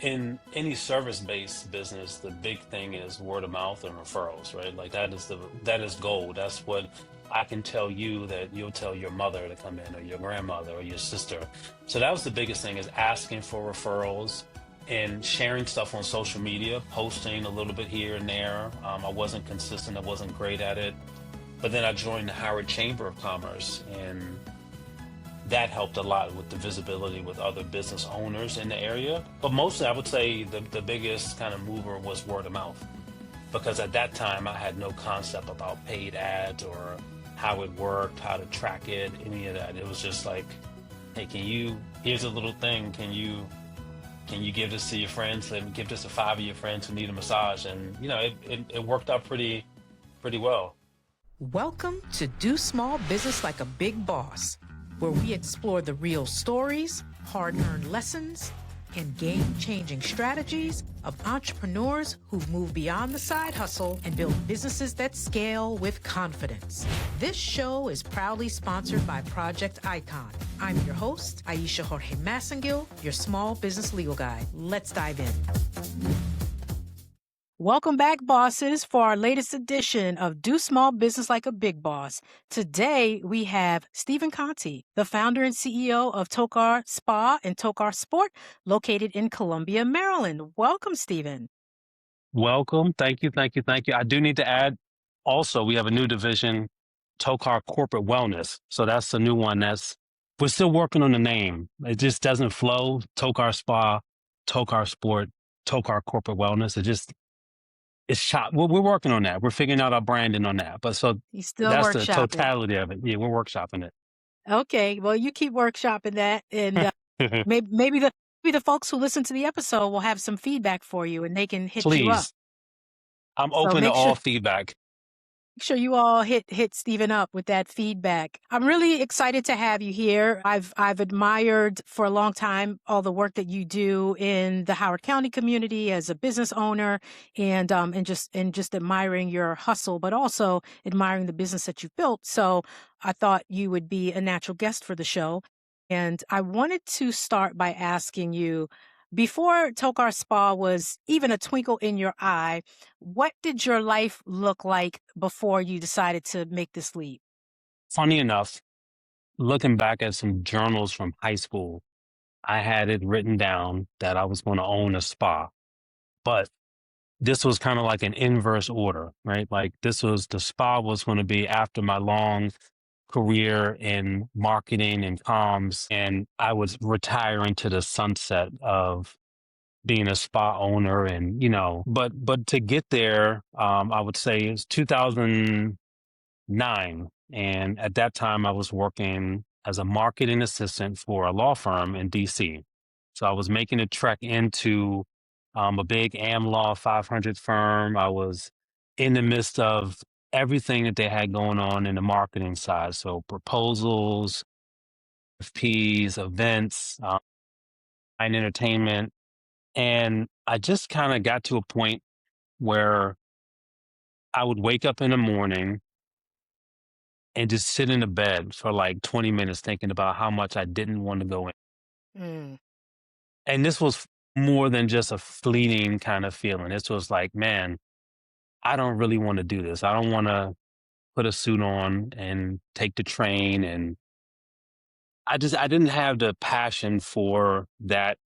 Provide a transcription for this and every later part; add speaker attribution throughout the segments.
Speaker 1: in any service-based business, the big thing is word of mouth and referrals, right? Like that is gold. That's what I can tell you that you'll tell your mother to come in, or your grandmother, or your sister. So that was the biggest thing, is asking for referrals and sharing stuff on social media, posting a little bit here and there. I wasn't consistent. I wasn't great at it. But then I joined the Howard Chamber of Commerce, and that helped a lot with the visibility with other business owners in the area. But mostly, I would say the biggest kind of mover was word of mouth, because at that time I had no concept about paid ads or how it worked, how to track it, any of that. It was just like, hey, here's a little thing. Can you give this to your friends? And give this to 5 of your friends who need a massage. And, it worked out pretty well.
Speaker 2: Welcome to Do Small Business Like a Big Boss, where we explore the real stories, hard-earned lessons, and game-changing strategies of entrepreneurs who've moved beyond the side hustle and built businesses that scale with confidence. This show is proudly sponsored by Project Icon. I'm your host, Aisha Jorge Massengill, your small business legal guide. Let's dive in. Welcome back, bosses, for our latest edition of Do Small Business Like a Big Boss. Today, we have Stephen Conti, the founder and CEO of Tocar Spa and Tocar Sport, located in Columbia, Maryland. Welcome, Stephen.
Speaker 1: Welcome. Thank you. Thank you. Thank you. I do need to add also, we have a new division, Tocar Corporate Wellness. So that's the new one. We're still working on the name. It just doesn't flow. Tocar Spa, Tocar Sport, Tocar Corporate Wellness. It's shop. We're working on that. We're figuring out our branding on that. But so
Speaker 2: You still
Speaker 1: that's the
Speaker 2: workshopping.
Speaker 1: totality of it. Yeah, we're workshopping it.
Speaker 2: Okay, well, you keep workshopping that, and maybe the folks who listen to the episode will have some feedback for you, and they can hit you up.
Speaker 1: Please. I'm
Speaker 2: So
Speaker 1: open to
Speaker 2: make sure
Speaker 1: all feedback.
Speaker 2: you all hit Stephen up with that feedback. I'm really excited to have you here. I've admired for a long time all the work that you do in the Howard County community as a business owner, and just admiring your hustle, but also admiring the business that you've built. So I thought you would be a natural guest for the show. And I wanted to start by asking you, before Tocar Spa was even a twinkle in your eye, what did your life look like before you decided to make this leap?
Speaker 1: Funny enough, looking back at some journals from high school, I had it written down that I was going to own a spa. But this was kind of like an inverse order, right? Like the spa was going to be after my long career in marketing and comms, and I was retiring to the sunset of being a spa owner. And but to get there, I would say it's 2009, and at that time I was working as a marketing assistant for a law firm in DC. So I was making a trek into a big Am Law 500 firm. I was in the midst of everything that they had going on in the marketing side. So proposals, FPs, events, and entertainment. And I just kind of got to a point where I would wake up in the morning and just sit in the bed for like 20 minutes thinking about how much I didn't want to go in.
Speaker 2: Mm.
Speaker 1: And this was more than just a fleeting kind of feeling. This was like, man, I don't really want to do this. I don't want to put a suit on and take the train. And I didn't have the passion for that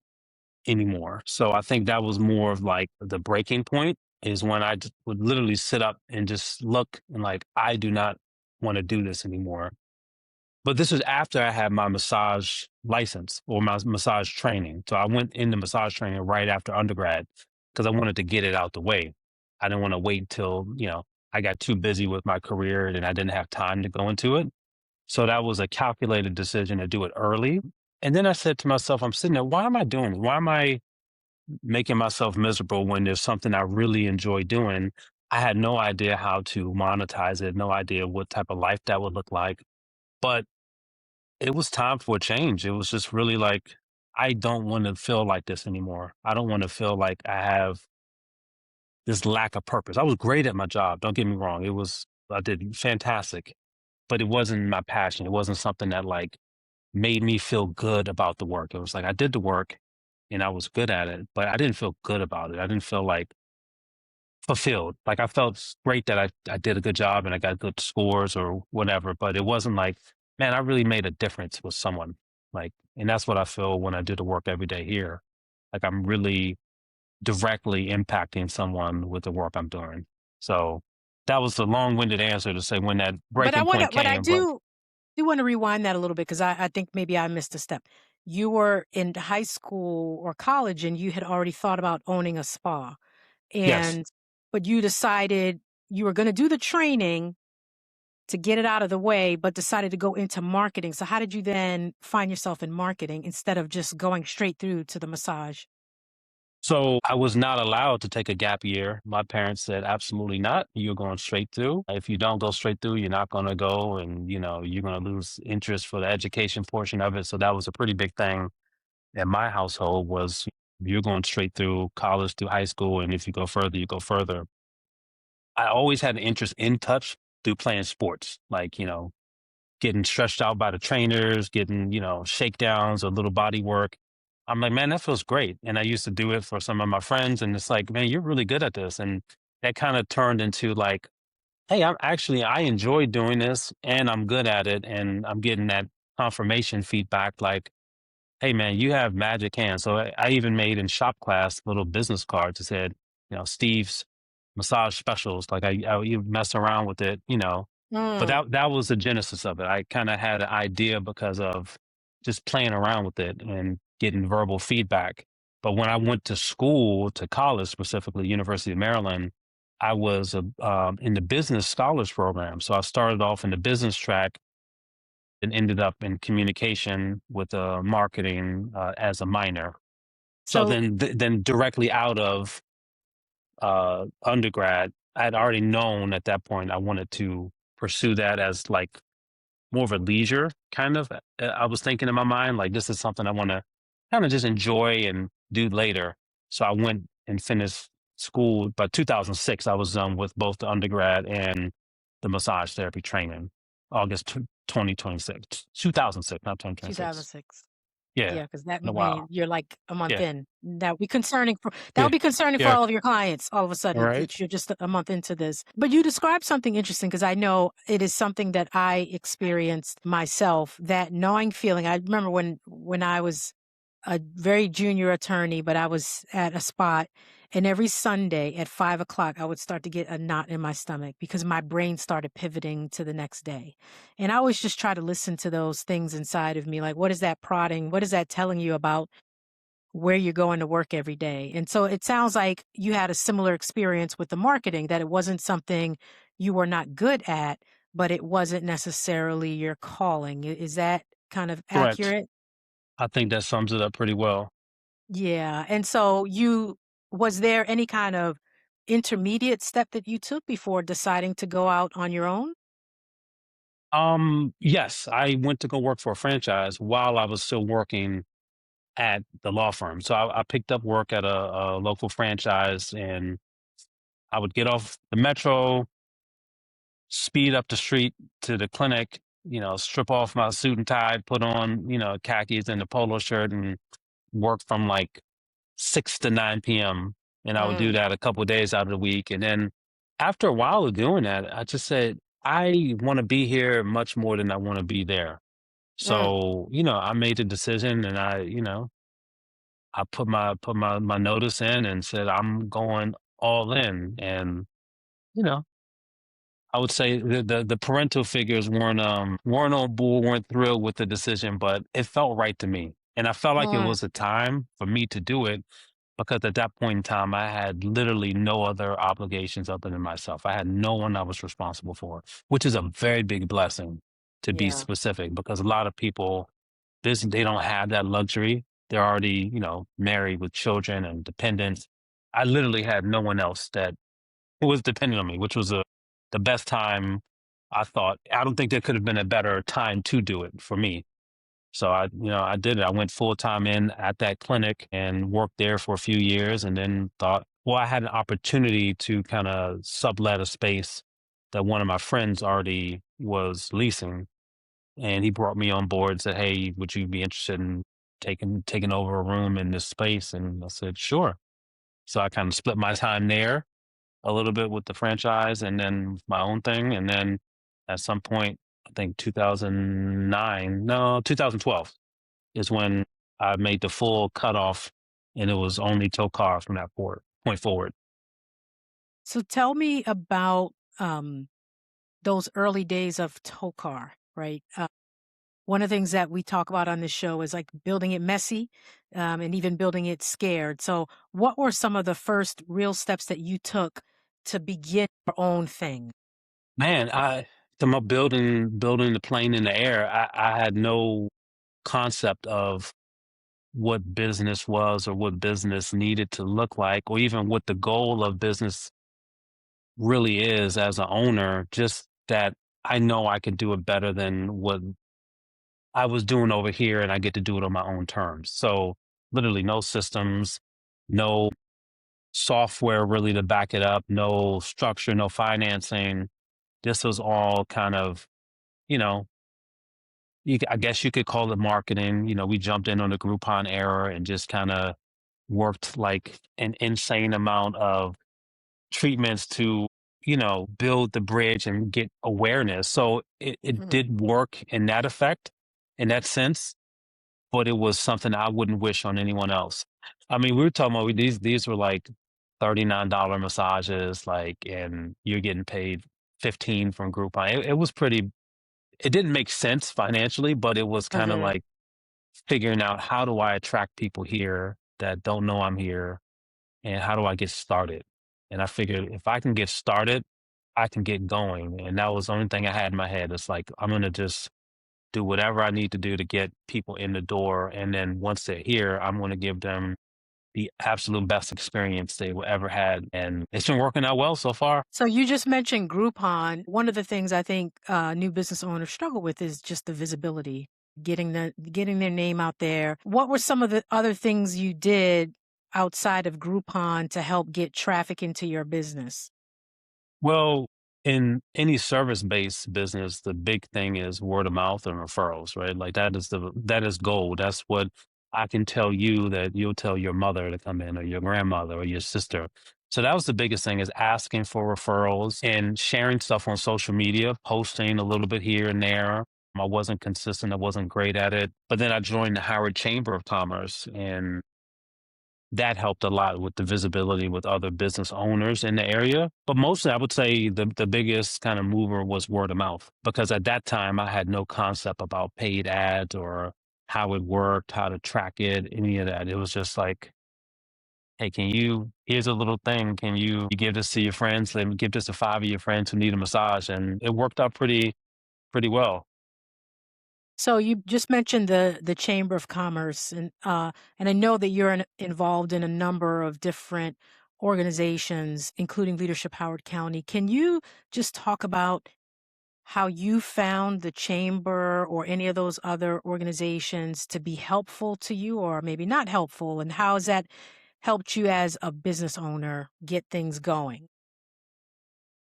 Speaker 1: anymore. So I think that was more of like the breaking point, is when I just would literally sit up and just look and like, I do not want to do this anymore. But this was after I had my massage license or my massage training. So I went into massage training right after undergrad because I wanted to get it out the way. I didn't want to wait till, I got too busy with my career and I didn't have time to go into it. So that was a calculated decision to do it early. And then I said to myself, I'm sitting there, why am I doing it? Why am I making myself miserable when there's something I really enjoy doing? I had no idea how to monetize it, no idea what type of life that would look like. But it was time for a change. It was just really like, I don't want to feel like this anymore. I don't want to feel like I have this lack of purpose. I was great at my job. Don't get me wrong. I did fantastic, but it wasn't my passion. It wasn't something that like made me feel good about the work. It was like, I did the work and I was good at it, but I didn't feel good about it. I didn't feel like fulfilled. Like I felt great that I did a good job and I got good scores or whatever, but it wasn't like, man, I really made a difference with someone. Like, and that's what I feel when I do the work every day here. Like I'm really directly impacting someone with the work I'm doing. So that was a long-winded answer to say when that
Speaker 2: But
Speaker 1: breaking point
Speaker 2: I
Speaker 1: came, but
Speaker 2: do want to rewind that a little bit because I think maybe I missed a step. You were in high school or college and you had already thought about owning a spa.
Speaker 1: yes.
Speaker 2: And but you decided you were going to do the training to get it out of the way, but decided to go into marketing. So how did you then find yourself in marketing instead of just going straight through to the massage?
Speaker 1: So I was not allowed to take a gap year. My parents said, absolutely not. You're going straight through. If you don't go straight through, you're not going to go and, you're going to lose interest for the education portion of it. So that was a pretty big thing in my household was you're going straight through college, through high school. And if you go further, you go further. I always had an interest in touch through playing sports, like, getting stretched out by the trainers, getting, shakedowns or little body work. I'm like, man, that feels great. And I used to do it for some of my friends. And it's like, man, you're really good at this. And that kind of turned into like, hey, I enjoy doing this and I'm good at it. And I'm getting that confirmation feedback like, hey, man, you have magic hands. So I even made in shop class little business cards that said, Steve's massage specials. Like I would even mess around with it, but
Speaker 2: Mm.
Speaker 1: that was the genesis of it. I kind of had an idea because of just playing around with it and getting verbal feedback. But when I went to school, to college, specifically University of Maryland, I was in the business scholars program. So I started off in the business track and ended up in communication with marketing as a minor. So
Speaker 2: So
Speaker 1: then directly out of undergrad, I had already known at that point I wanted to pursue that as like more of a leisure kind of. I was thinking in my mind, like, this is something I want to kind of just enjoy and do later. So I went and finished school. By 2006, I was done with both the undergrad and the massage therapy training, August 2026, 2006, not 2026.
Speaker 2: 2006.
Speaker 1: Yeah.
Speaker 2: Yeah, because that
Speaker 1: In a
Speaker 2: means
Speaker 1: while.
Speaker 2: you're like a month
Speaker 1: Yeah.
Speaker 2: in. That would
Speaker 1: Yeah.
Speaker 2: be concerning for
Speaker 1: Yeah.
Speaker 2: all of your clients. All of a
Speaker 1: All
Speaker 2: sudden,
Speaker 1: right.
Speaker 2: it's you're just a month into this. But you described something interesting because I know it is something that I experienced myself. That gnawing feeling. I remember when I was a very junior attorney, but I was at a spot, and every Sunday at 5 o'clock, I would start to get a knot in my stomach because my brain started pivoting to the next day. And I always just try to listen to those things inside of me. Like, what is that prodding? What is that telling you about where you're going to work every day? And so it sounds like you had a similar experience with the marketing, that it wasn't something you were not good at, but it wasn't necessarily your calling. Is that kind of
Speaker 1: Correct.
Speaker 2: accurate?
Speaker 1: I think that sums it up pretty well.
Speaker 2: Yeah. And so was there any kind of intermediate step that you took before deciding to go out on your own?
Speaker 1: Yes, I went to go work for a franchise while I was still working at the law firm. So I picked up work at a local franchise and I would get off the metro, speed up the street to the clinic, strip off my suit and tie, put on, khakis and a polo shirt and work from like 6 to 9 p.m. And I would do
Speaker 2: Mm,
Speaker 1: that a couple of days out of the week. And then after a while of doing that, I just said, I want to be here much more than I want to be there.
Speaker 2: mm.
Speaker 1: So, I made the decision and I put my notice in and said, I'm going all in. And, you know, I would say the parental figures weren't on board, weren't thrilled with the decision, but it felt right to me. And I felt like it
Speaker 2: Mm.
Speaker 1: was a time for me to do it because at that point in time, I had literally no other obligations other than myself. I had no one I was responsible for, which is a very big blessing to be
Speaker 2: Yeah.
Speaker 1: specific because a lot of people, they don't have that luxury. They're already, married with children and dependents. I literally had no one else that was dependent on me, which was the best time I thought. I don't think there could have been a better time to do it for me. So I did it. I went full time in at that clinic and worked there for a few years and then thought, well, I had an opportunity to kind of sublet a space that one of my friends already was leasing. And he brought me on board and said, hey, would you be interested in taking over a room in this space?" And I said, "Sure." So I kind of split my time there a little bit with the franchise and then my own thing. And then at some point, I think 2009, no, 2012 is when I made the full cutoff, and it was only Tocar from that point forward.
Speaker 2: So tell me about those early days of Tokar, right? One of the things that we talk about on this show is like building it messy and even building it scared. So, what were some of the first real steps that you took to begin your own thing?
Speaker 1: Man, I talking about building the plane in the air. I had no concept of what business was or what business needed to look like, or even what the goal of business really is as an owner. Just that I know I can do it better than what I was doing over here, and I get to do it on my own terms. So literally, no systems, no software really to back it up, no structure, no financing. This was all kind of, you know, I guess you could call it marketing. We jumped in on the Groupon era and just kind of worked like an insane amount of treatments to, build the bridge and get awareness. So it
Speaker 2: Mhm.
Speaker 1: did work in that effect, in that sense, but it was something I wouldn't wish on anyone else. I mean, we were talking about these were like $39 massages, like, and you're getting paid 15 from Groupon. It was pretty, it didn't make sense financially, but it was kind of
Speaker 2: Mhm.
Speaker 1: like figuring out, how do I attract people here that don't know I'm here, and how do I get started? And I figured if I can get started, I can get going. And that was the only thing I had in my head. It's like, I'm going to just do whatever I need to do to get people in the door. And then once they're here, I'm going to give them the absolute best experience they will ever had. And it's been working out well so far.
Speaker 2: So you just mentioned Groupon. One of the things I think new business owners struggle with is just the visibility, getting their name out there. What were some of the other things you did outside of Groupon to help get traffic into your business?
Speaker 1: Well, in any service-based business, the big thing is word of mouth and referrals, right? Like that is gold. That's what I can tell you that you'll tell your mother to come in, or your grandmother, or your sister. So that was the biggest thing, is asking for referrals and sharing stuff on social media, posting a little bit here and there. I wasn't consistent. I wasn't great at it. But then I joined the Howard Chamber of Commerce, and that helped a lot with the visibility with other business owners in the area. But mostly, I would say the biggest kind of mover was word of mouth, because at that time I had no concept about paid ads or how it worked, how to track it, any of that. It was just like, hey, here's a little thing. Can you give this to your friends? Let me give this to five of your friends who need a massage. And it worked out pretty well.
Speaker 2: So you just mentioned the Chamber of Commerce, and I know that you're involved in a number of different organizations, including Leadership Howard County. Can you just talk about how you found the chamber or any of those other organizations to be helpful to you, or maybe not helpful, and how has that helped you as a business owner get things going?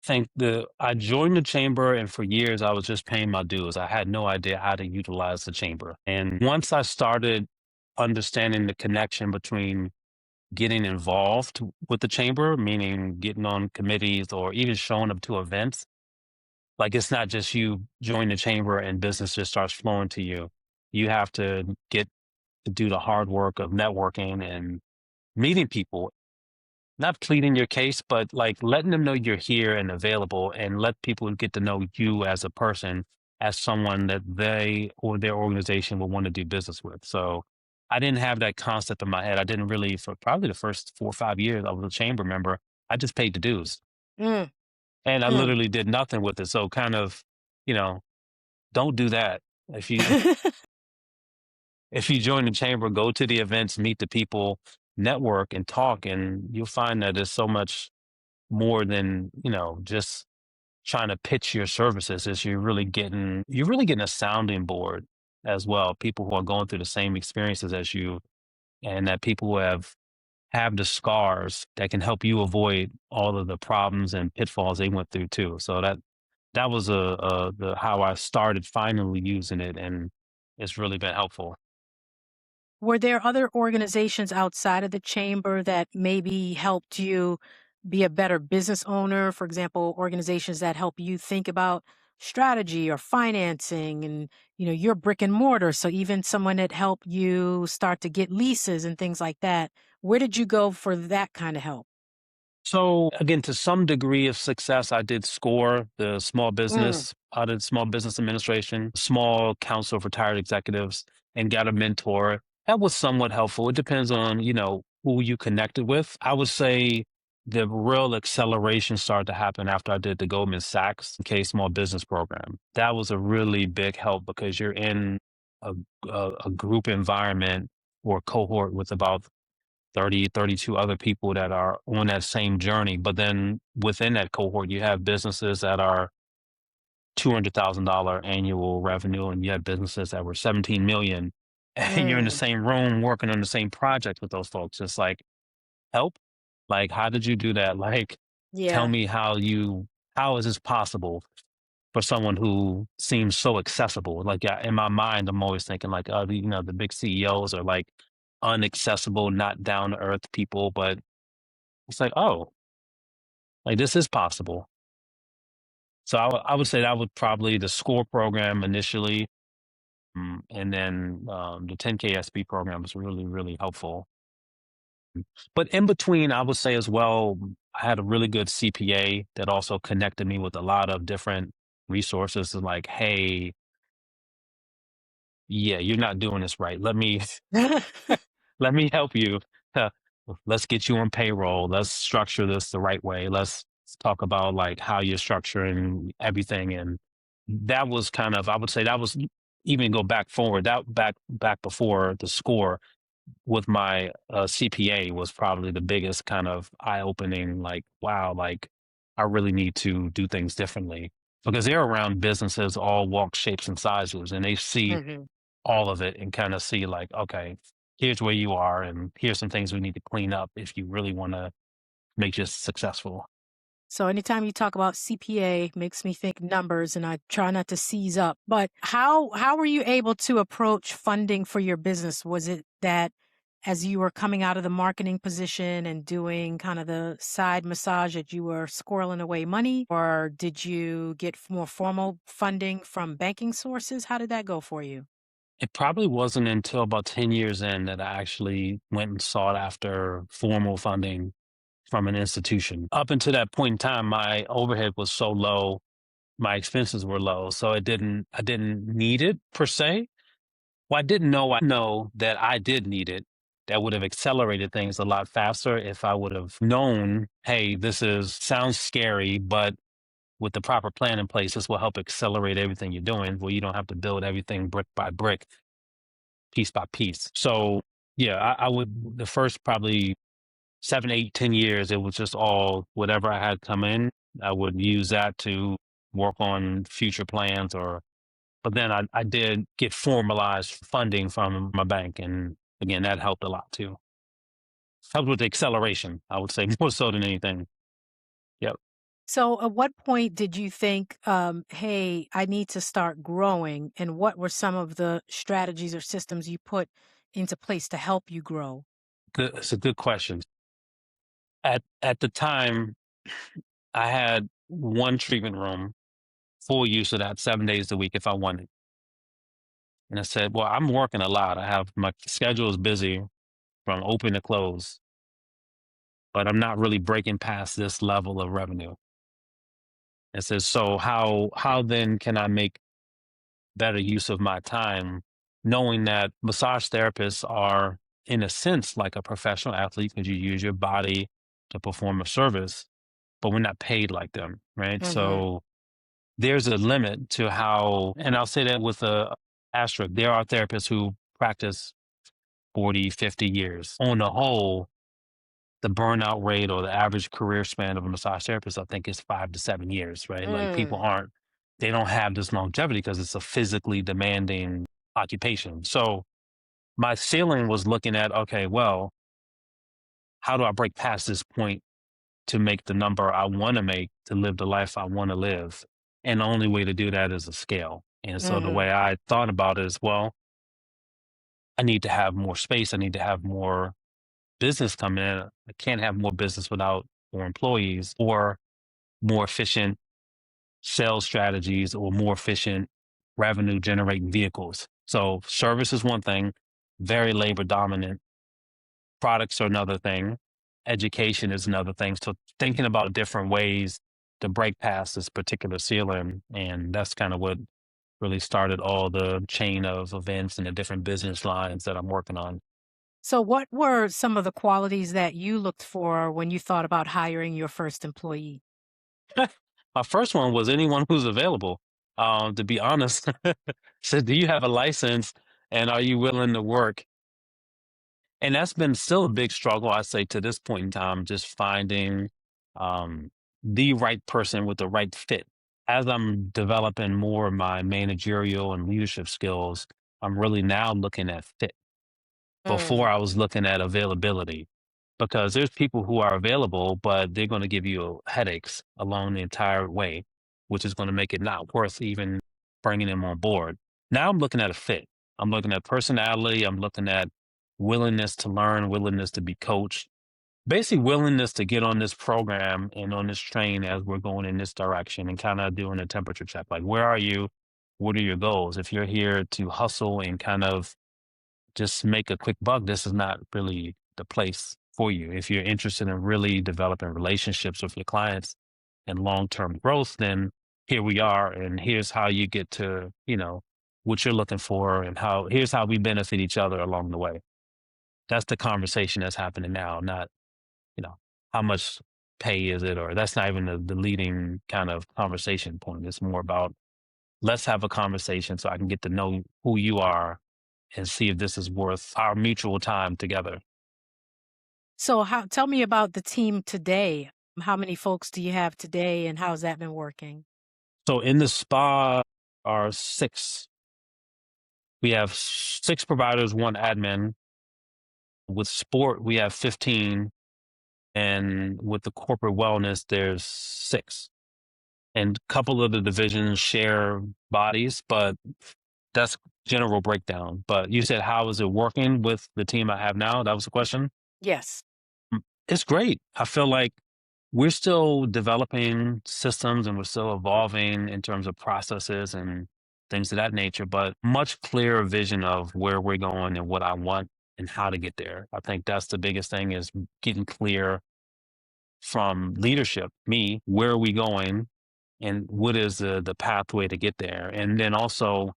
Speaker 1: Think the I joined the chamber, and for years I was just paying my dues. I had no idea how to utilize the chamber. And once I started understanding the connection between getting involved with the chamber, meaning getting on committees or even showing up to events, like, it's not just you join the chamber and business just starts flowing to you. You have to get to do the hard work of networking and meeting people, not pleading your case, but like letting them know you're here and available, and let people get to know you as a person, as someone that they or their organization will want to do business with. So I didn't have that concept in my head. I didn't really, for probably the first 4 or 5 years I was a chamber member, I just paid the dues,
Speaker 2: Mm,
Speaker 1: and I
Speaker 2: mm.
Speaker 1: literally did nothing with it. So kind of, you know, don't do that. If you if you join the chamber, go to the events, meet the people, network and talk, and you'll find that there's so much more than, just trying to pitch your services. Is you're really getting a sounding board as well, people who are going through the same experiences as you, and that people who have the scars that can help you avoid all of the problems and pitfalls they went through too. So that was the how I started finally using it, and it's really been helpful.
Speaker 2: Were there other organizations outside of the chamber that maybe helped you be a better business owner? For example, organizations that help you think about strategy or financing and, your brick and mortar. So even someone that helped you start to get leases and things like that. Where did you go for that kind of help?
Speaker 1: So again, to some degree of success, I did score the small
Speaker 2: Mm,
Speaker 1: business, I did small business administration, small council of retired executives, and got a mentor. That was somewhat helpful. It depends on, who you connected with. I would say the real acceleration started to happen after I did the Goldman Sachs K Small Business Program. That was a really big help because you're in a, a group environment or cohort with about 30, 32 other people that are on that same journey. But then within that cohort, you have businesses that are $200,000 annual revenue, and you have businesses that were 17 million. And you're in the
Speaker 2: mm,
Speaker 1: same room working on the same project with those folks. It's like, help? Like, how did you do that? Like, tell
Speaker 2: yeah.
Speaker 1: me how is this possible for someone who seems so accessible? Like, in my mind, I'm always thinking like, the big CEOs are like unaccessible, not down to earth people, but it's like, oh, like this is possible. So I would say that was probably the SCORE program initially, and then the 10K SB program was really, really helpful. But in between, I would say as well, I had a really good CPA that also connected me with a lot of different resources. And like, hey, yeah, you're not doing this right. Let me help you. Uh, Let's get you on payroll. Let's structure this the right way. Let's talk about like how you're structuring everything. And that was kind of, I would say that was even go back forward, that back before the score with my CPA was probably the biggest kind of eye opening, like, wow, like I really need to do things differently because they're around businesses, all walks, shapes, and sizes, and they see
Speaker 2: Mhm.
Speaker 1: all of it and kind of see like, okay, here's where you are, and here's some things we need to clean up if you really want to make this successful.
Speaker 2: So anytime you talk about CPA makes me think numbers and I try not to seize up. But how were you able to approach funding for your business? Was it that as you were coming out of the marketing position and doing kind of the side massage that you were squirreling away money, or did you get more formal funding from banking sources? How did that go for you?
Speaker 1: It probably wasn't until about 10 years in that I actually went and sought after formal funding from an institution. Up until that point in time, my overhead was so low, my expenses were low, so I didn't need it per se. Well, I know that I did need it. That would have accelerated things a lot faster if I would have known, hey, this is sounds scary, but with the proper plan in place, this will help accelerate everything you're doing. Well, you don't have to build everything brick by brick, piece by piece. So yeah, I would the first probably 7, 8, 10 years, it was just all whatever I had come in, I would use that to work on future plans or but then I did get formalized funding from my bank, and again, that helped a lot too. Helped with the acceleration, I would say, more so than anything. Yep.
Speaker 2: So, at what point did you think, hey, I need to start growing? And what were some of the strategies or systems you put into place to help you grow?
Speaker 1: Good, it's a good question. At the time, I had one treatment room, full use of that 7 days a week if I wanted. And I said, well, I'm working a lot. I have my schedule is busy from open to close, but I'm not really breaking past this level of revenue. It says, so how then can I make better use of my time, knowing that massage therapists are, in a sense, like a professional athlete because you use your body to perform a service, but we're not paid like them, right?
Speaker 2: Hmm.
Speaker 1: So there's a limit to how, and I'll say that with a asterisk, there are therapists who practice 40, 50 years. On the whole, the burnout rate or the average career span of a massage therapist, I think, is 5 to 7 years, right? Like people
Speaker 2: Mm,
Speaker 1: they don't have this longevity because it's a physically demanding occupation. So my ceiling was looking at, okay, well, how do I break past this point to make the number I want to make to live the life I want to live? And the only way to do that is a scale. And so the
Speaker 2: hmm.
Speaker 1: way I thought about it is, well, I need to have more space. I need to have more business coming in. I can't have more business without more employees or more efficient sales strategies or more efficient revenue generating vehicles. So service is one thing, very labor dominant. Products are another thing. Education is another thing. So thinking about different ways to break past this particular ceiling. And that's kind of what really started all the chain of events and the different business lines that I'm working on.
Speaker 2: So, what were some of the qualities that you looked for when you thought about hiring your first employee?
Speaker 1: My first one was anyone who's available. To be honest, said, "Do you have a license and are you willing to work?" And that's been still a big struggle, I say, to this point in time, just finding um, the right person with the right fit. As I'm developing more of my managerial and leadership skills, I'm really now looking at fit. Before
Speaker 2: Mm.
Speaker 1: I was looking at availability because there's people who are available, but they're going to give you headaches along the entire way, which is going to make it not worth even bringing them on board. Now I'm looking at a fit. I'm looking at personality. I'm looking at willingness to learn, willingness to be coached, basically willingness to get on this program and on this train as we're going in this direction and kind of doing a temperature check. Like, where are you? What are your goals? If you're here to hustle and kind of just make a quick buck, this is not really the place for you. If you're interested in really developing relationships with your clients and long-term growth, then here we are. And here's how you get to, what you're looking for and here's how we benefit each other along the way. That's the conversation that's happening now, not, you know, how much pay is it, or that's not even the leading kind of conversation point. It's more about let's have a conversation so I can get to know who you are and see if this is worth our mutual time together.
Speaker 2: So, tell me about the team today. How many folks do you have today, and how's that been working?
Speaker 1: So in the spa are six. We have six providers, one admin. With sport, we have 15. And with the corporate wellness, there's six. And a couple of the divisions share bodies, but that's general breakdown. But you said, how is it working with the team I have now? That was the question.
Speaker 2: Yes.
Speaker 1: It's great. I feel like we're still developing systems and we're still evolving in terms of processes and things of that nature, but much clearer vision of where we're going and what I want and how to get there. I think that's the biggest thing is getting clear from leadership, me, where are we going and what is the pathway to get there? And then also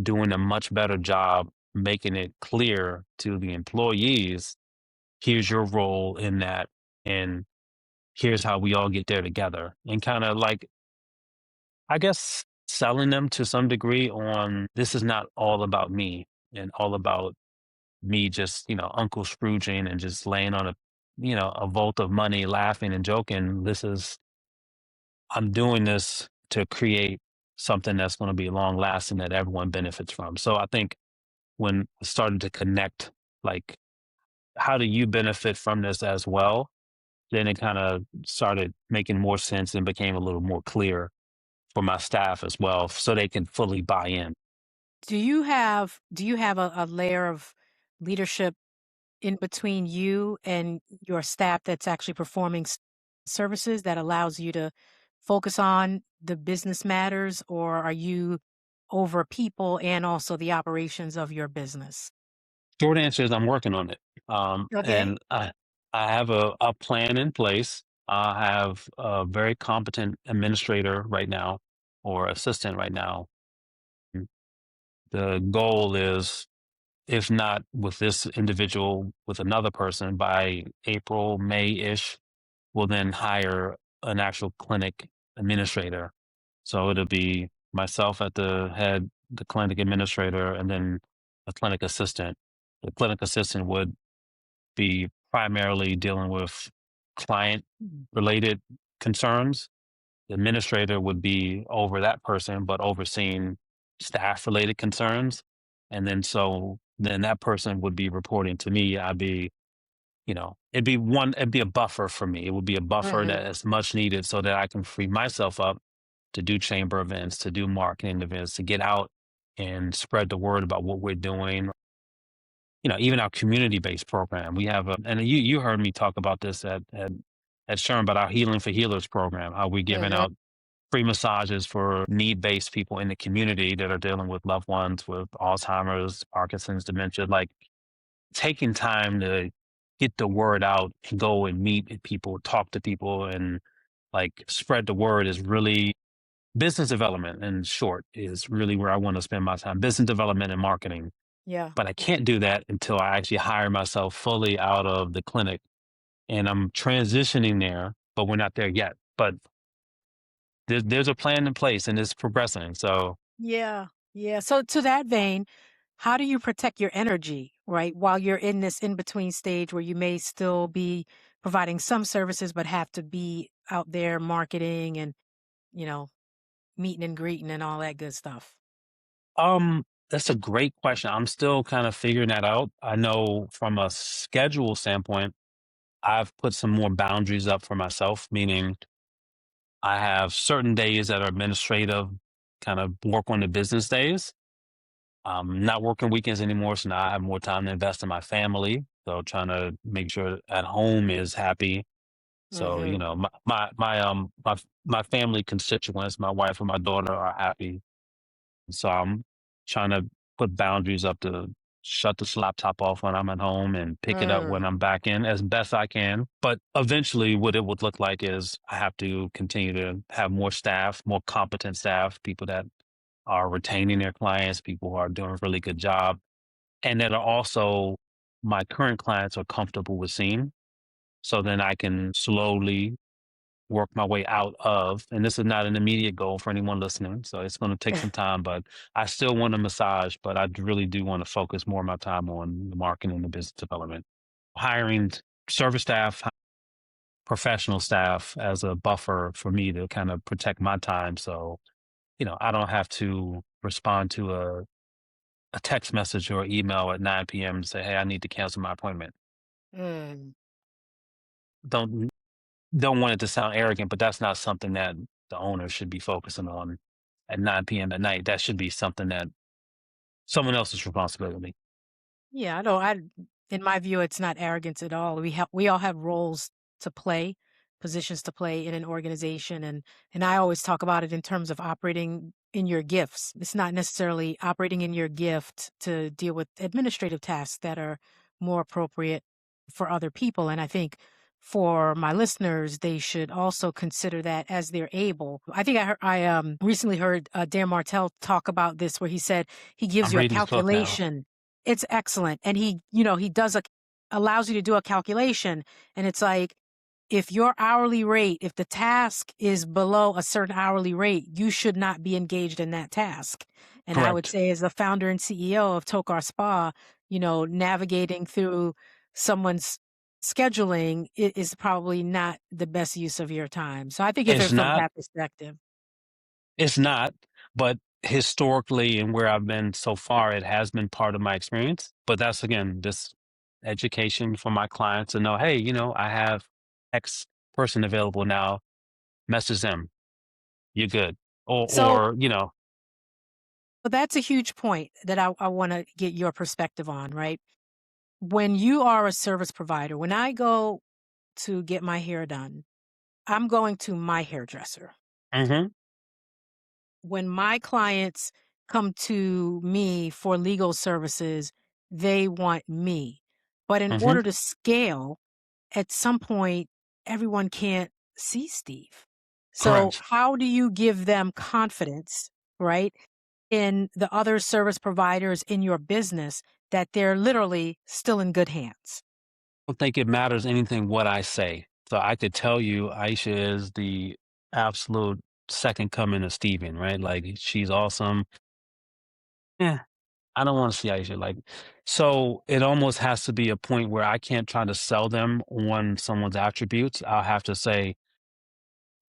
Speaker 1: doing a much better job making it clear to the employees, here's your role in that. And here's how we all get there together and kind of like, I guess, selling them to some degree on this is not all about me and all about me just, Uncle Scrooging and just laying on a vault of money, laughing and joking. I'm doing this to create something that's going to be long lasting that everyone benefits from. So I think when I started to connect, like, how do you benefit from this as well? Then it kind of started making more sense and became a little more clear for my staff as well, so they can fully buy in.
Speaker 2: Do you have a layer of leadership in between you and your staff that's actually performing services that allows you to focus on the business matters, or are you over people and also the operations of your business?
Speaker 1: Short answer is I'm working on it.
Speaker 2: Okay.
Speaker 1: And I have a plan in place. I have a very competent administrator right now or assistant right now. The goal is, if not with this individual, with another person by April, May-ish, we'll then hire an actual clinic administrator. So it'll be myself at the head, the clinic administrator, and then a clinic assistant. The clinic assistant would be primarily dealing with client related concerns. The administrator would be over that person, but overseeing staff related concerns. And then that person would be reporting to me. It'd be a buffer for me. It would be a buffer
Speaker 2: Hmm.
Speaker 1: that is much needed so that I can free myself up to do chamber events, to do marketing events, to get out and spread the word about what we're doing. even our community-based program. We have and you heard me talk about this at Sherm, about our Healing for Healers program, how we're giving
Speaker 2: Mhm.
Speaker 1: out free massages for need-based people in the community that are dealing with loved ones with Alzheimer's, Parkinson's, dementia. Like, taking time to get the word out and go and meet people, talk to people, and like spread the word is really business development. In short, is really where I want to spend my time. Business development and marketing,
Speaker 2: Yeah.
Speaker 1: but I can't do that until I actually hire myself fully out of the clinic. And I'm transitioning there, but we're not there yet. But there's a plan in place and it's progressing. So
Speaker 2: Yeah. Yeah. So to that vein, how do you protect your energy, right? While you're in this in between stage where you may still be providing some services, but have to be out there marketing and, you know, meeting and greeting and all that good stuff.
Speaker 1: that's a great question. I'm still kind of figuring that out. I know from a schedule standpoint, I've put some more boundaries up for myself, meaning I have certain days that are administrative, kind of work on the business days. Not working weekends anymore, so now I have more time to invest in my family. So trying to make sure at home is happy. So,
Speaker 2: Hmm.
Speaker 1: my family constituents, my wife and my daughter are happy. So I'm trying to put boundaries up to shut this laptop off when I'm at home and pick it up when
Speaker 2: Mm.
Speaker 1: I'm back in as best I can. But eventually, what it would look like is I have to continue to have more staff, more competent staff, people that are retaining their clients, people who are doing a really good job, and that are also my current clients are comfortable with seeing. So then I can slowly work my way out of, and this is not an immediate goal for anyone listening, so it's going to take some time, but I still want to massage, but I really do want to focus more of my time on the marketing and the business development. Hiring service staff, professional staff as a buffer for me to kind of protect my time. So, I don't have to respond to a text message or email at 9 p.m. and say, hey, I need to cancel my appointment.
Speaker 2: Mm.
Speaker 1: Don't don't want it to sound arrogant, but that's not something that the owner should be focusing on at 9 p.m. at night. That should be something that someone else's responsibility.
Speaker 2: Yeah, I know. In my view, it's not arrogance at all. We all have roles to play, positions to play in an organization, and I always talk about it in terms of operating in your gifts. It's not necessarily operating in your gift to deal with administrative tasks that are more appropriate for other people. And I think for my listeners, they should also consider that as they're able. I think I recently heard Dan Martell talk about this, where he said he gives
Speaker 1: I'm
Speaker 2: you a
Speaker 1: reading his book now.
Speaker 2: calculation. It's excellent, and he does a allows you to do a calculation, and it's like, if your hourly rate if the task is below a certain hourly rate, you should not be engaged in that task. And I would
Speaker 1: Correct.
Speaker 2: say, as the founder and CEO of Tocar Spa, navigating through someone's scheduling is probably not the best use of your time. So I think of
Speaker 1: It's
Speaker 2: it from
Speaker 1: not,
Speaker 2: that perspective.
Speaker 1: it's not, but historically and where I've been so far, it has been part of my experience. But that's again, this education for my clients to know, hey, I have X person available now, message them, you're good. Or,
Speaker 2: So
Speaker 1: or, you know,
Speaker 2: but that's a huge point that I want to get your perspective on, right? When you are a service provider, when I go to get my hair done, I'm going to my hairdresser.
Speaker 1: hmm
Speaker 2: When my clients come to me for legal services, they want me. But in
Speaker 1: hmm
Speaker 2: order to scale, at some point, everyone can't see Steve. So,
Speaker 1: correct.
Speaker 2: how do you give them confidence, right, in the other service providers in your business, that they're literally still in good hands?
Speaker 1: Don't think it matters anything what I say. So I could tell you Aisha is the absolute second coming of Steven, right? Like, she's awesome. Yeah. I don't want to see Aisha like, so it almost has to be a point where I can't try to sell them on someone's attributes. I'll have to say,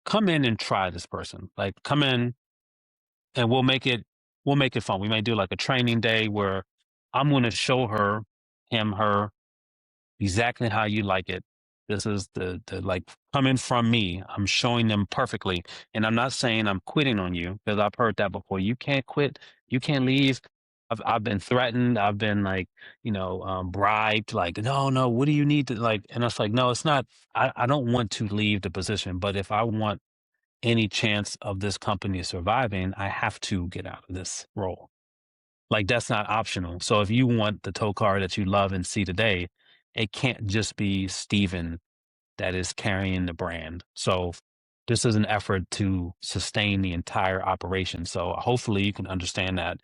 Speaker 1: come in and try this person. Like, come in and we'll make it fun. We may do like a training day where I'm going to show her exactly how you like it. This is the like, coming from me. I'm showing them perfectly. And I'm not saying I'm quitting on you, because I've heard that before. You can't quit. You can't leave. I've been threatened. I've been like, bribed. Like, no, no. What do you need to like? And it's like, no, it's not. I don't want to leave the position, but if I want any chance of this company surviving, I have to get out of this role. Like that's not optional. So if you want the Tokar that you love and see today, it can't just be Steven that is carrying the brand. So this is an effort to sustain the entire operation. So hopefully you can understand that.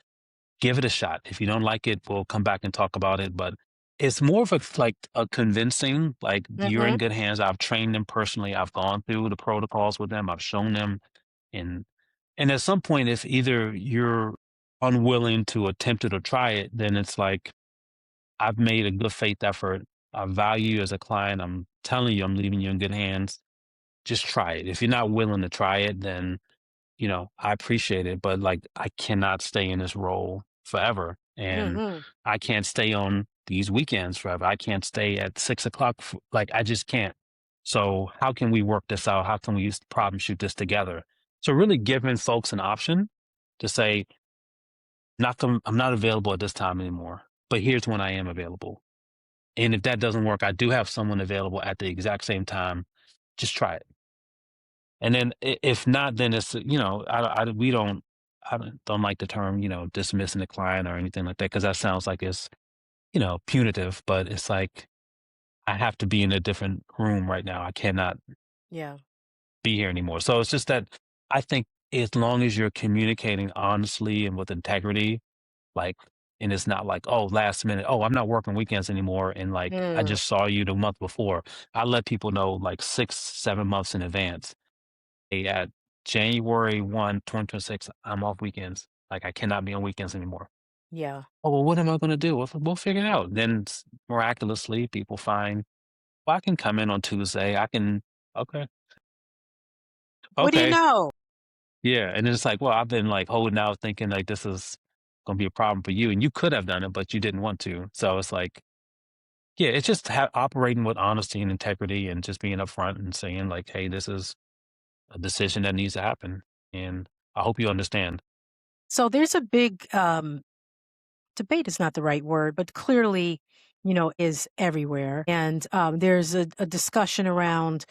Speaker 1: Give it a shot. If you don't like it, we'll come back and talk about it. But it's more of a convincing, like you're in
Speaker 2: Mhm.
Speaker 1: good hands. I've trained them personally. I've gone through the protocols with them. I've shown them and at some point, if either you're unwilling to attempt it or try it, then it's like, I've made a good faith effort. I value you as a client. I'm telling you, I'm leaving you in good hands. Just try it. If you're not willing to try it, then, I appreciate it. But like, I cannot stay in this role forever. And
Speaker 2: Mhm.
Speaker 1: I can't stay on these weekends forever. I can't stay at 6 o'clock. Like, I just can't. So, how can we work this out? How can we use problem shoot this together? So, really giving folks an option to say, I'm not available at this time anymore, but here's when I am available. And if that doesn't work, I do have someone available at the exact same time. Just try it. And then if not, then it's, we don't, I don't like the term, dismissing the client or anything like that, because that sounds like it's, punitive, but it's like, I have to be in a different room right now. I cannot
Speaker 2: Yeah.
Speaker 1: be here anymore. So it's just that I think as long as you're communicating honestly and with integrity, like, and it's not like, oh, last minute, oh, I'm not working weekends anymore. And like, I
Speaker 2: Mm.
Speaker 1: just saw you the month before. I let people know like 6, 7 months in advance. Hey, at January 1, 2026, I'm off weekends. Like, I cannot be on weekends anymore.
Speaker 2: Yeah.
Speaker 1: Oh, well, what am I going to do? We'll figure it out. Then miraculously, people find, well, I can come in on Tuesday. I can, okay,
Speaker 2: What do you
Speaker 1: okay.
Speaker 2: know?
Speaker 1: Yeah, and it's like, well, I've been, like, holding out thinking, like, this is gonna be a problem for you, and you could have done it, but you didn't want to. So it's like, yeah, it's just operating with honesty and integrity and just being upfront and saying, like, "Hey, this is a decision that needs to happen, and I hope you understand."
Speaker 2: So there's a big debate is not the right word, but clearly, is everywhere. And there's a discussion around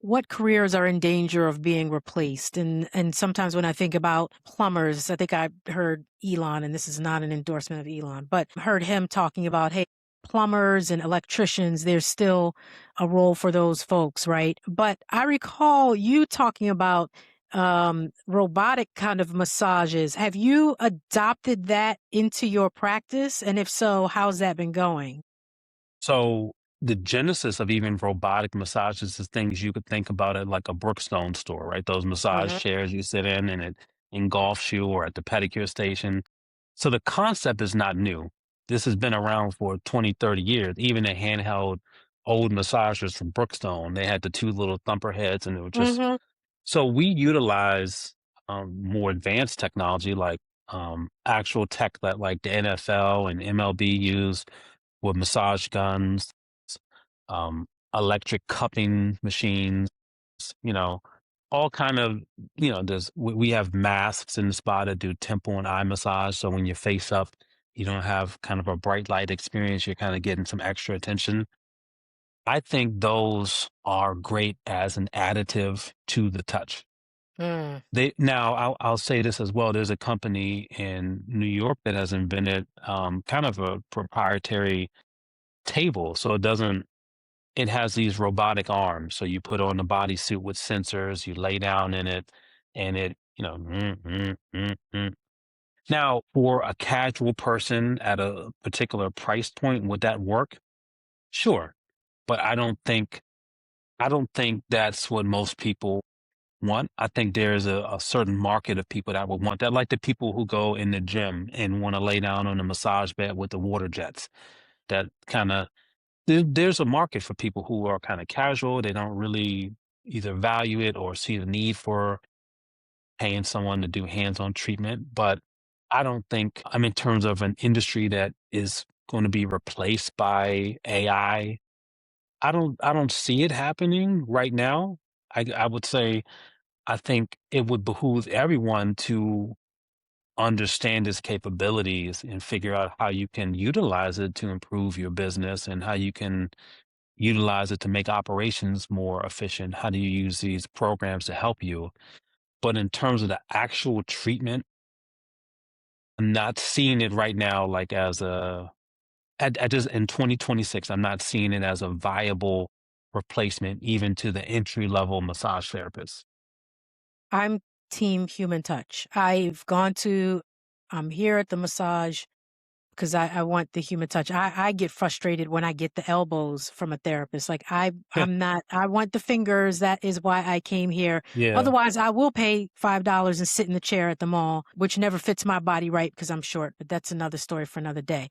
Speaker 2: what careers are in danger of being replaced. And sometimes when I think about plumbers, I think I heard Elon, and this is not an endorsement of Elon, but heard him talking about, hey, plumbers and electricians, there's still a role for those folks, right? But I recall you talking about robotic kind of massages. Have you adopted that into your practice? And if so, how's that been going?
Speaker 1: So, the genesis of even robotic massages is things you could think about at, like, a Brookstone store, right? Those massage
Speaker 2: Hmm.
Speaker 1: chairs you sit in and it engulfs you or at the pedicure station. So the concept is not new. This has been around for 20, 30 years. Even the handheld old massagers from Brookstone, they had the 2 little thumper heads, and it would just
Speaker 2: Hmm.
Speaker 1: so we utilize, more advanced technology like, actual tech that, like, the NFL and MLB use with massage guns, um, electric cupping machines, you know, all kind of, we have masks in the spa that do temple and eye massage. So when you're face up, you don't have kind of a bright light experience. You're kind of getting some extra attention. I think those are great as an additive to the touch.
Speaker 2: Mm.
Speaker 1: I'll say this as well. There's a company in New York that has invented kind of a proprietary table. So it has these robotic arms. So you put on the bodysuit with sensors, you lay down in it, and it, Now, for a casual person at a particular price point, would that work? Sure. But I don't think that's what most people want. I think there's a certain market of people that would want that, like the people who go in the gym and want to lay down on a massage bed with the water jets. That kind of there's a market for people who are kind of casual. They don't really either value it or see the need for paying someone to do hands-on treatment. But I don't think I'm in terms of an industry that is going to be replaced by AI. I don't see it happening right now. I would say I think it would behoove everyone to understand its capabilities and figure out how you can utilize it to improve your business and how you can utilize it to make operations more efficient. How do you use these programs to help you? But in terms of the actual treatment, I'm not seeing it right now like as a at just in 2026, I'm not seeing it as a viable replacement even to the entry level massage therapist.
Speaker 2: I'm team human touch. I'm here at the massage because I want the human touch. I get frustrated when I get the elbows from a therapist. Like I'm not, I want the fingers. That is why I came here.
Speaker 1: Yeah.
Speaker 2: Otherwise, I will pay $5 and sit in the chair at the mall, which never fits my body right because I'm short, but that's another story for another day.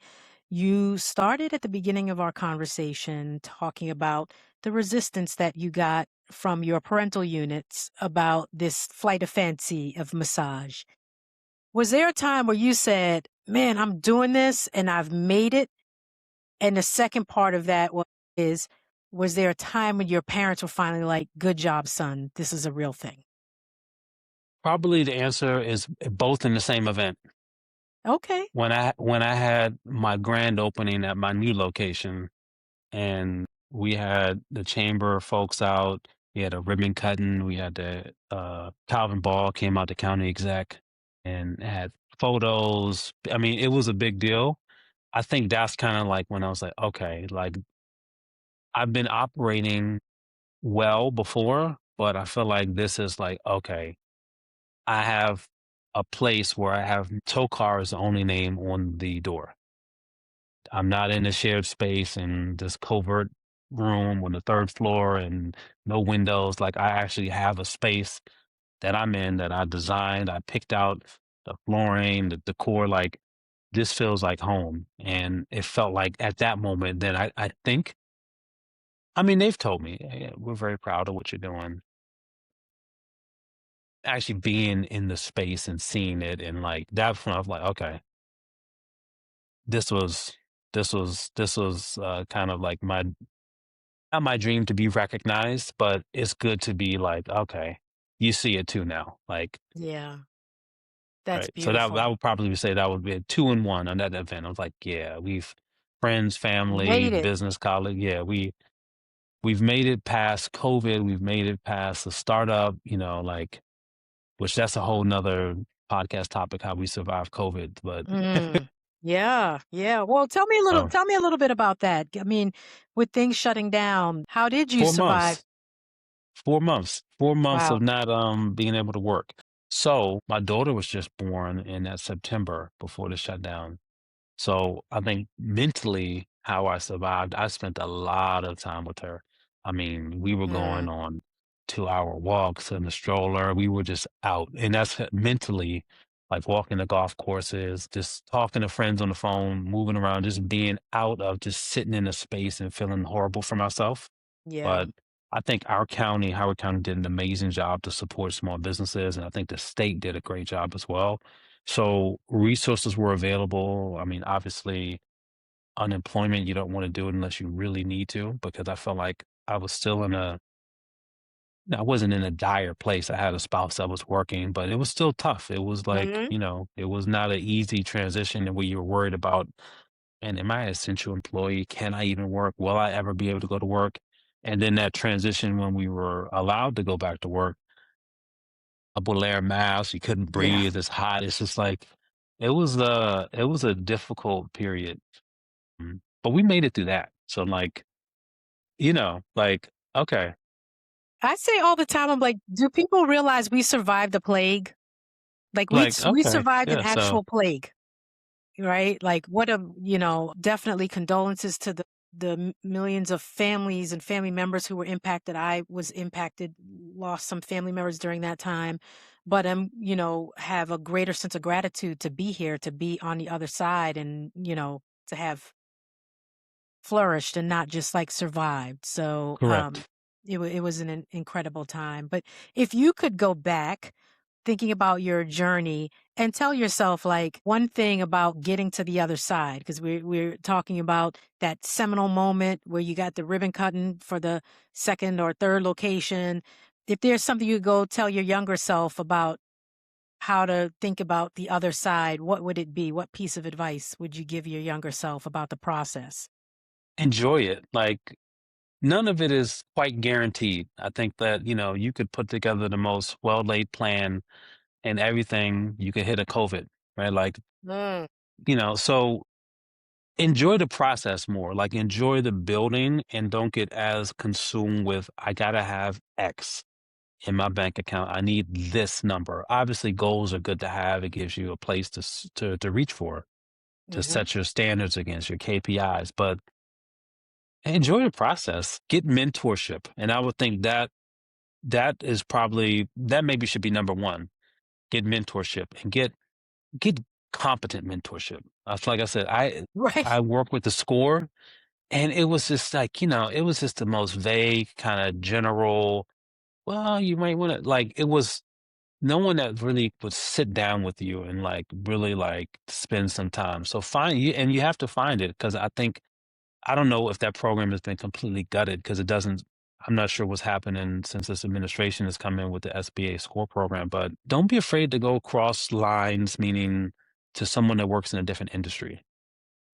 Speaker 2: You started at the beginning of our conversation talking about the resistance that you got from your parental units about this flight of fancy of massage. Was there a time where you said, man, I'm doing this and I've made it? And the second part of that is, was there a time when your parents were finally like, good job, son, this is a real thing?
Speaker 1: Probably the answer is both in the same event.
Speaker 2: Okay.
Speaker 1: When I had my grand opening at my new location, and we had the chamber folks out, we had a ribbon cutting, we had the Calvin Ball came out, the county exec, and had photos. I mean, it was a big deal. I think that's kind of like when I was like, okay, like I've been operating well before, but I feel like this is like, okay, I have a place where I have Tocar is the only name on the door. I'm not in a shared space in this covert room on the third floor and no windows. Like I actually have a space that I'm in that I designed. I picked out the flooring, the decor. Like this feels like home. And it felt like at that moment that I think, I mean, they've told me, "Hey, we're very proud of what you're doing." Actually being in the space and seeing it and like that's when I was like, okay, this was this was kind of like my not my dream to be recognized, but it's good to be like, okay, you see it too now. Like,
Speaker 2: Yeah, that's
Speaker 1: right. So that I
Speaker 2: beautiful.
Speaker 1: would probably say that would be a 2 in 1 on that event. I was like, yeah, we've friends, family,
Speaker 2: Made it.
Speaker 1: business colleague. Yeah, we've made it past COVID. We've made it past the startup, like which that's a whole nother podcast topic, how we survived COVID. But
Speaker 2: Yeah, yeah. Well,
Speaker 1: uh,
Speaker 2: tell me a little bit about that. I mean, with things shutting down, how did you
Speaker 1: four
Speaker 2: survive?
Speaker 1: months. 4 months
Speaker 2: Wow.
Speaker 1: of not being able to work. So my daughter was just born in that September before the shutdown. So I think mentally how I survived, I spent a lot of time with her. I mean, we were going
Speaker 2: Mm,
Speaker 1: on 2-hour walks in the stroller. We were just out. And that's mentally like walking the golf courses, just talking to friends on the phone, moving around, just being out of just sitting in a space and feeling horrible for myself.
Speaker 2: yeah.
Speaker 1: But I think our county, Howard County, did an amazing job to support small businesses, and I think the state did a great job as well. So resources were available. I mean, obviously, unemployment, you don't want to do it unless you really need to, because I felt like I was still I wasn't in a dire place. I had a spouse that was working, but it was still tough. It was like,
Speaker 2: Mhm.
Speaker 1: it was not an easy transition where you were worried about, and am I an essential employee? Can I even work? Will I ever be able to go to work? And then that transition when we were allowed to go back to work, I would wear a mask, you couldn't
Speaker 2: Yeah.
Speaker 1: breathe, it's hot. It's just like it was a difficult period. But we made it through that. So like, like, okay,
Speaker 2: I say all the time, I'm like, do people realize we survived the plague? Like
Speaker 1: like,
Speaker 2: we
Speaker 1: okay,
Speaker 2: survived an
Speaker 1: yeah. So
Speaker 2: actual plague, right? Like what a, definitely condolences to the millions of families and family members who were impacted. I was impacted, lost some family members during that time, but have a greater sense of gratitude to be here, to be on the other side and, to have flourished and not just like survived. So,
Speaker 1: correct.
Speaker 2: it was an incredible time. But if you could go back thinking about your journey and tell yourself like one thing about getting to the other side, because we're talking about that seminal moment where you got the ribbon cutting for the second or third location. If there's something you go tell your younger self about how to think about the other side, what would it be? What piece of advice would you give your younger self about the process?
Speaker 1: Enjoy it. Like, none of it is quite guaranteed. I think that, you could put together the most well-laid plan and everything, you could hit a COVID, right? Like,
Speaker 2: Mm.
Speaker 1: so enjoy the process more, like enjoy the building and don't get as consumed with, I gotta have X in my bank account. I need this number. Obviously, goals are good to have. It gives you a place to reach for, to
Speaker 2: Mhm.
Speaker 1: set your standards against your KPIs, but enjoy the process. Get mentorship. And I would think that that maybe should be number one. Get mentorship and get competent mentorship. Like I said,
Speaker 2: Right.
Speaker 1: I work with the score, and it was just like, it was just the most vague kind of general, well, you might want to, like, it was no one that really would sit down with you and like really like spend some time. So find you, and you have to find it, because I don't know if that program has been completely gutted, because it doesn't. I'm not sure what's happening since this administration has come in with the SBA score program, but don't be afraid to go cross lines, meaning to someone that works in a different industry,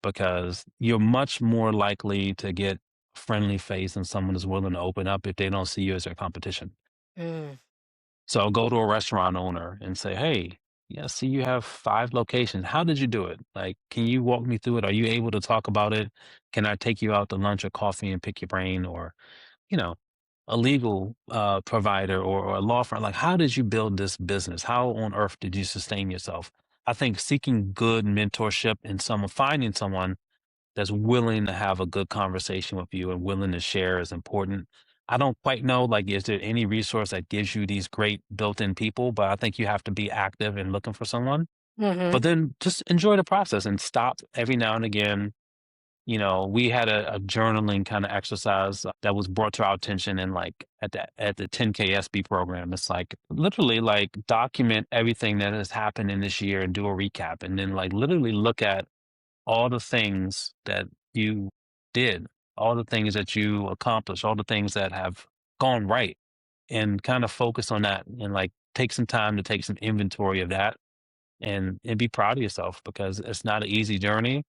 Speaker 1: because you're much more likely to get a friendly face and someone is willing to open up if they don't see you as their competition.
Speaker 2: Mm.
Speaker 1: So go to a restaurant owner and say, "Hey, yeah, I see you have 5 locations. How did you do it? Like, can you walk me through it? Are you able to talk about it? Can I take you out to lunch or coffee and pick your brain?" Or, you know, a legal provider, or a law firm. Like, how did you build this business? How on earth did you sustain yourself? I think seeking good mentorship and finding someone that's willing to have a good conversation with you and willing to share is important. I don't quite know, like, is there any resource that gives you these great built-in people? But I think you have to be active and looking for someone.
Speaker 2: Mhm.
Speaker 1: But then just enjoy the process and stop every now and again. We had a journaling kind of exercise that was brought to our attention, and like at the 10K SB program. It's like literally like document everything that has happened in this year and do a recap, and then like literally look at all the things that you did, all the things that you accomplished, all the things that have gone right, and kind of focus on that, and like take some time to take some inventory of that, and be proud of yourself, because it's not an easy journey.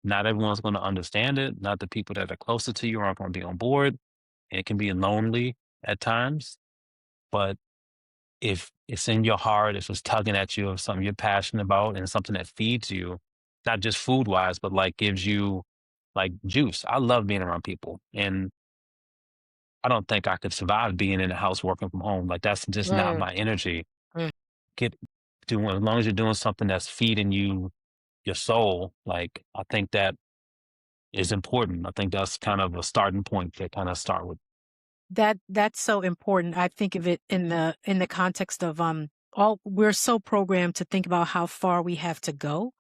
Speaker 1: Not everyone's going to understand it. Not the people that are closer to you aren't going to be on board. And it can be lonely at times, but if it's in your heart, if it's tugging at you, of something you're passionate about and something that feeds you, not just food wise, but like gives you like juice. I love being around people, and I don't think I could survive being in a house working from home. Like, that's just not
Speaker 2: Mm.
Speaker 1: my energy.
Speaker 2: Mm.
Speaker 1: Get doing, as long as you're doing something that's feeding you your soul. Like, I think that is important. I think that's kind of a starting point to kind of start with.
Speaker 2: That's so important. I think of it in the context of all we're so programmed to think about how far we have to go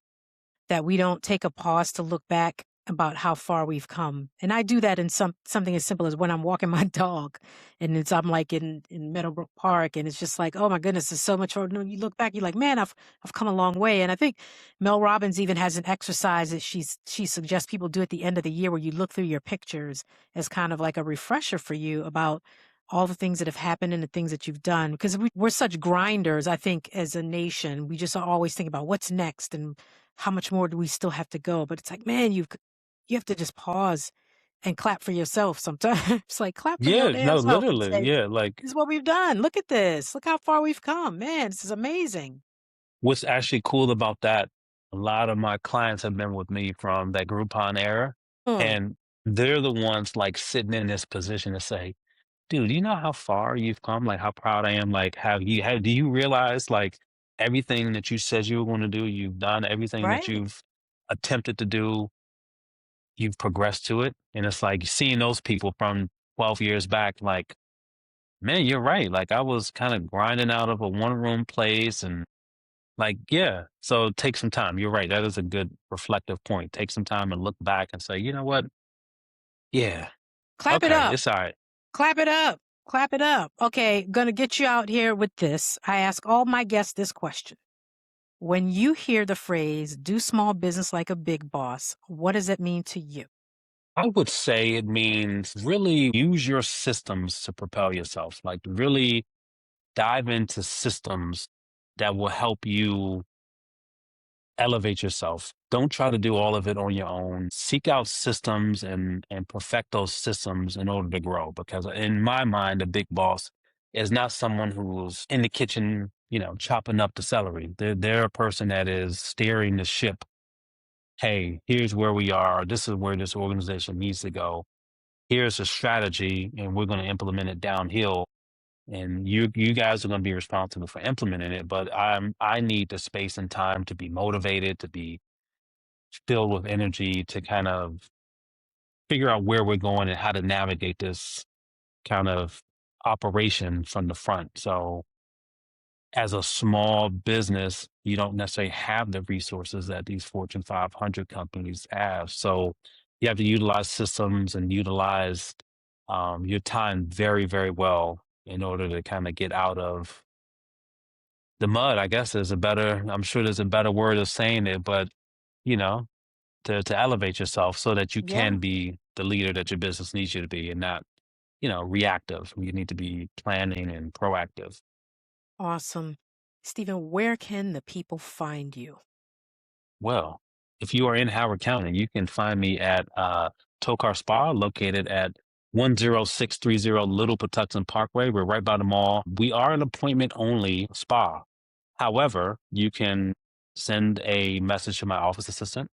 Speaker 2: that we don't take a pause to look back about how far we've come. And I do that in something as simple as when I'm walking my dog and I'm like in Meadowbrook Park and it's just like, oh my goodness, there's so much. No, you look back, you're like, man, I've come a long way. And I think Mel Robbins even has an exercise that she suggests people do at the end of the year where you look through your pictures as kind of like a refresher for you about all the things that have happened and the things that you've done. Because we're such grinders, I think, as a nation. We just always think about what's next and how much more do we still have to go? But it's like, man, you have to just pause and clap for yourself sometimes. It's like, clap for your
Speaker 1: Yeah,
Speaker 2: damn
Speaker 1: no,
Speaker 2: self and
Speaker 1: literally.
Speaker 2: say,
Speaker 1: Yeah. Like,
Speaker 2: this is what we've done. Look at this. Look how far we've come. Man, this is amazing.
Speaker 1: what's actually cool about that, a lot of my clients have been with me from that Groupon era,
Speaker 2: Mm.
Speaker 1: and they're the ones like sitting in this position to say, "Dude, you know how far you've come? Like, how proud I am. Like, do you realize like everything that you said you were going to do, you've done everything that
Speaker 2: Right.
Speaker 1: you've attempted to do, you've progressed to it." And it's like seeing those people from 12 years back, like, man, you're right. Like, I was kind of grinding out of a one-room place, and like, yeah. So take some time. You're right. That is a good reflective point. Take some time and look back and say, you know what? Yeah.
Speaker 2: Clap it
Speaker 1: Okay.
Speaker 2: up.
Speaker 1: It's all right.
Speaker 2: Clap it up. Clap it up. Okay. Gonna get you out here with this. I ask all my guests this question. When you hear the phrase, do small business like a big boss, what does it mean to you?
Speaker 1: I would say it means really use your systems to propel yourself. Like, really dive into systems that will help you elevate yourself. Don't try to do all of it on your own. Seek out systems and perfect those systems in order to grow. Because in my mind, a big boss is not someone who's in the kitchen, chopping up the celery. They're a person that is steering the ship. Hey, here's where we are. This is where this organization needs to go. Here's a strategy, and we're going to implement it downhill. And you guys are going to be responsible for implementing it. But I need the space and time to be motivated, to be filled with energy, to kind of figure out where we're going and how to navigate this kind of operation from the front. So as a small business, you don't necessarily have the resources that these Fortune 500 companies have. So you have to utilize systems and utilize your time very, very well in order to kind of get out of the mud, I guess I'm sure there's a better word of saying it, but you know, to elevate yourself so that you
Speaker 2: Yeah.
Speaker 1: can be the leader that your business needs you to be and not, reactive. You need to be planning and proactive.
Speaker 2: Awesome. Stephen, where can the people find you?
Speaker 1: Well, if you are in Howard County, you can find me at Tocar Spa, located at 10630 Little Patuxent Parkway. We're right by the mall. We are an appointment only spa. However, you can send a message to my office assistant.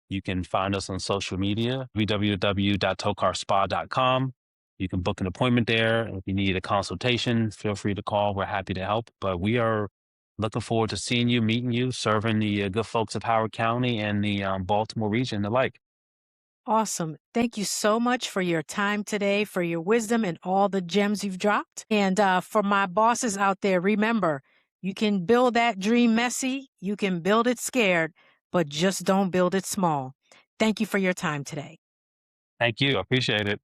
Speaker 1: You can find us on social media, www.tocarspa.com. You can book an appointment there. If you need a consultation, feel free to call. We're happy to help. But we are looking forward to seeing you, meeting you, serving the good folks of Howard County and the Baltimore region alike.
Speaker 2: Awesome. Thank you so much for your time today, for your wisdom and all the gems you've dropped. And for my bosses out there, remember, you can build that dream messy, you can build it scared, but just don't build it small. Thank you for your time today.
Speaker 1: Thank you. I appreciate it.